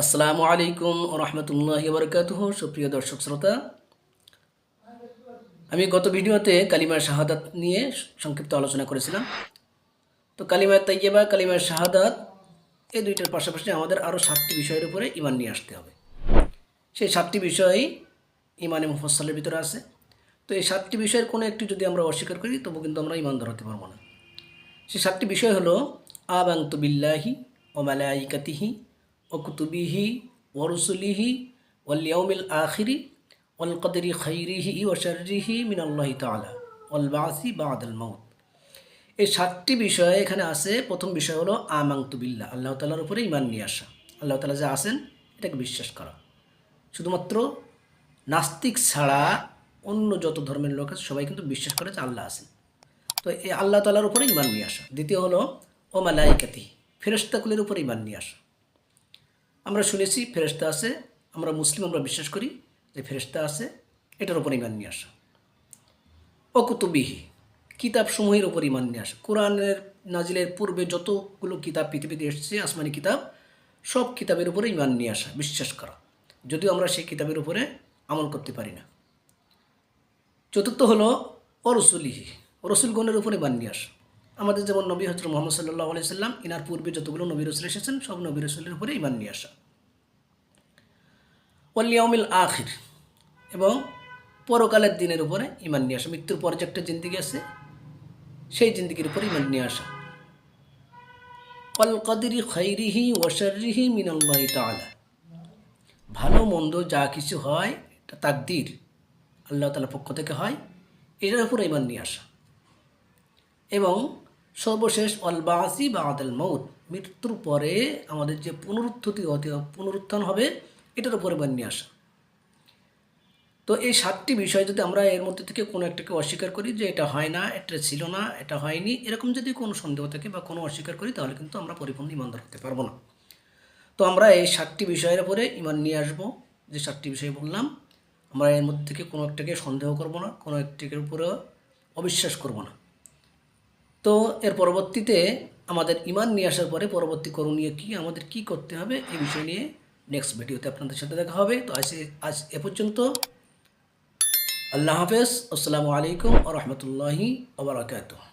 আসসালামু আলাইকুম রহমতুল্লাহি বারকাতুহ। সুপ্রিয় দর্শক শ্রোতা, আমি গত ভিডিওতে কালিমা শাহাদাত নিয়ে সংক্ষিপ্ত আলোচনা করেছিলাম। তো কালিমা তাইয়্যিবা, কালিমা শাহাদাত এই দুইটার পাশাপাশি আমাদের আরও 7টি বিষয়ের উপরে ঈমান নিয়ে আসতে হবে। সেই 7টি বিষয় ঈমানে মুফাসসালের ভিতরে আছে। তো এই 7টি বিষয়ের কোনো একটি যদি আমরা অস্বীকার করি তবু কিন্তু আমরা ঈমানদার হতে পারবো না। সেই 7টি বিষয় হলো আমানতু বিল্লাহি ওয়া মালাইকাতিহি ওয়া কুতুবিহি ওয়া রুসুলিহি ওয়াল ইয়াউমিল আখিরি ওয়াল কদরি খাইরিহি ওয়া শাররিহি মিনাল্লাহি তাআলা ওয়াল বাসি বাদাল মাউত। এই 7টি বিষয় এখানে আছে। প্রথম বিষয় হলো আমানতু বিল্লাহ, আল্লাহ তাআলার উপরে ঈমান নিয়ে আসা। আল্লাহ তাআলা যে আছেন এটাকে বিশ্বাস করা। শুধুমাত্র নাস্তিক ছাড়া অন্য যত ধর্মের লোক আছে সবাই কিন্তু বিশ্বাস করে যে আল্লাহ আছেন। তো এই আল্লাহ তাআলার উপরে ঈমান নিয়ে আসা। দ্বিতীয় হলো ও মালাইকাতি, ফেরেশতাকুলের উপরে ঈমান নিয়ে আসা। আমরা শুনেছি ফেরেশতা আছে, আমরা মুসলিম, আমরা বিশ্বাস করি যে ফেরেশতা আছে, এটার উপর ঈমান নিয়ে আসা। ও কুতুবিহি, কিতাবসমূহের উপর ঈমান নিয়ে আসা। কোরআনের নাজিলের পূর্বে যতগুলো কিতাব পৃথিবীতে এসেছে, আসমানি কিতাব, সব কিতাবের উপরে ঈমান নিয়ে আসা, বিশ্বাস করা, যদিও আমরা সেই কিতাবের উপরে আমল করতে পারি না। চতুর্থ হলো ও রসুলিহি, রসুলগণের উপরে ঈমান নিয়ে আসা। আমাদের যেমন নবী হযরত মুহাম্মদ সাল্লাল্লাহু আলাইহি সাল্লাম, ইনার পূর্বে যতগুলো নবী রসুল এসেছেন সব নবী রসুলের উপরে ঈমান নিয়ে আসা। ওয়াল ইয়াউমিল আখির, এবং পরকালের দিনের উপরে ঈমান নিয়ে আসা। মৃত্যুর পরে যে একটা জিন্দেগি আছে সেই জিন্দেগির উপরে ঈমান নিয়ে আসা। ওয়াল কদরি খাইরিহি ওয়া শাররিহি মিনাল্লাহি তাআলা, ভালো মন্দ যা কিছু হয় এটা তাকদীর, আল্লাহ তাআলার পক্ষ থেকে হয়, এটার উপরে ঈমান নিয়ে আসা। এবং সর্বশেষ ওয়াল বাসি বাদাল মাউত, মৃত্যুর পরে আমাদের যে পুনরুত্থান হবে এটার উপরে ঈমান নিয়ে আসা। তো এই 7টি বিষয় যদি আমরা এর মধ্যে থেকে কোনো একটাকে অস্বীকার করি যে এটা হয় না, এটা ছিল না, এটা হয়নি, এরকম যদি কোনো সন্দেহ থাকে বা কোনো অস্বীকার করি তাহলে কিন্তু আমরা পরিপূর্ণ ঈমানদার হতে পারবো না। তো আমরা এই 7টি বিষয়ের উপরে ঈমান নিয়ে আসবো। যে 7টি বিষয় বললাম, আমরা এর মধ্যে থেকে কোনো একটাকে সন্দেহ করব না, কোনো একটির উপরে অবিশ্বাস করব না। তো এর পরবর্তীতে আমাদের ঈমান নিয়ে আসার পরে পরবর্তী করণীয় কী, আমাদের কি করতে হবে, এই বিষয় নিয়ে নেক্সট ভিডিওতে আপনাদের সাথে দেখা হবে। তো আজ এ পর্যন্ত। আল্লাহ হাফেজ। আসসালামু আলাইকুম ওয়া রাহমাতুল্লাহি ওয়া বারাকাতুহু।